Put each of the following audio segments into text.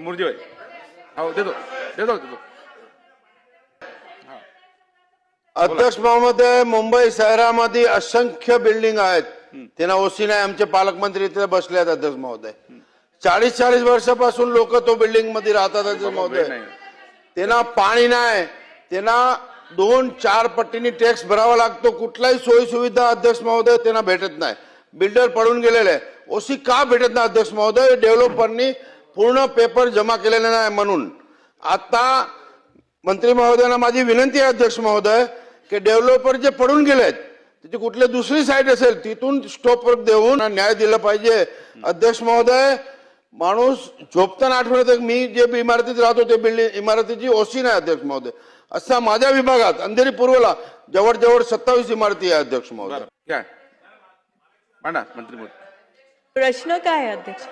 मुर्जीभाई हो देतो देतो देतो. अध्यक्ष महोदय, मुंबई शहरामध्ये असंख्य बिल्डिंग आहेत, त्यांना ओसी नाही. आमचे पालकमंत्री इथे बसले आहेत अध्यक्ष महोदय. 40-40 वर्षापासून लोक तो बिल्डिंग मध्ये राहतात अध्यक्ष महोदय. त्यांना पाणी नाही, त्यांना 2-4 पटीने टॅक्स भरावा लागतो. कुठलाही सोयी सुविधा अध्यक्ष महोदय त्यांना भेटत नाही. बिल्डर पडून गेलेले. ओसी का भेटत नाही अध्यक्ष महोदय? डेव्हलपरनी पूर्ण पेपर जमा केलेले नाही म्हणून. आता मंत्री महोदयांना माझी विनंती आहे अध्यक्ष महोदय की डेव्हलपर जे पडून गेलेत त्याची कुठली दुसरी साईड असेल तिथून स्टॉप देऊन न्याय दिला पाहिजे. अध्यक्ष महोदय, माणूस झोपताना आठवण्यात मी जे इमारतीत राहतो ते बिल्डिंग इमारतीची ओसी नाही अध्यक्ष महोदय. असा माझ्या विभागात अंधेरी पूर्वला जवळ 27 इमारती आहे अध्यक्ष महोदय. काय मांडा मंत्री महोदय. प्रश्न काय आहे अध्यक्ष?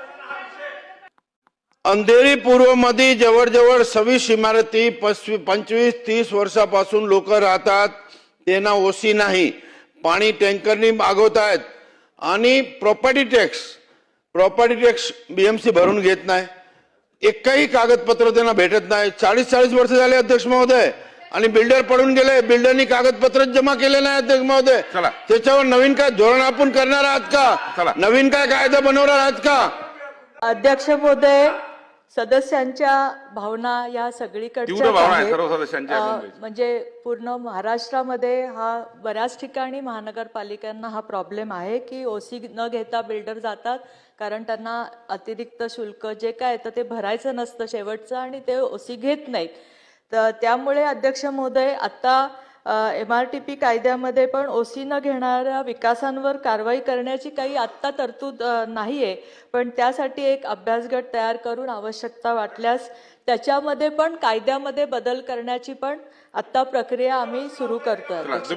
अंधेरी पूर्व मध्ये जवळ 26 इमारती 25-30 वर्षापासून लोक राहतात. त्यांना ओसी नाही. पाणी टँकरनी मागवतायत आणि प्रॉपर्टी टॅक्स बीएमसी भरून घेत नाही. एकही कागदपत्र त्यांना भेटत नाही. 40-40 वर्ष झाले अध्यक्ष महोदय आणि बिल्डर पडून गेले. बिल्डरनी कागदपत्र जमा केले नाही अध्यक्ष महोदय. त्याच्यावर नवीन काय धोरण आपण करणार आहात का? नवीन काय कायदा बनवणार आहात का? अध्यक्ष महोदय, सदस्यांच्या भावना या सगळीकडच्या आहेत. म्हणजे पूर्ण महाराष्ट्रामध्ये हा बऱ्याच ठिकाणी महानगरपालिकांना हा प्रॉब्लेम आहे की ओसी न घेता बिल्डर जातात, कारण त्यांना अतिरिक्त शुल्क जे काय तर ते भरायचं नसतं शेवटचं आणि ते ओसी घेत नाहीत. तर त्यामुळे अध्यक्ष महोदय आता MRTP कायद्यामध्ये पण ओसी न घेणाऱ्या विकासांवर कारवाई करण्याची काही आत्ता तरतूद नाहीये, पण त्यासाठी एक अभ्यासगट तयार करून आवश्यकता वाटल्यास त्याच्यामध्ये पण कायद्यामध्ये बदल करण्याची पण आत्ता प्रक्रिया आम्ही सुरू करतोय.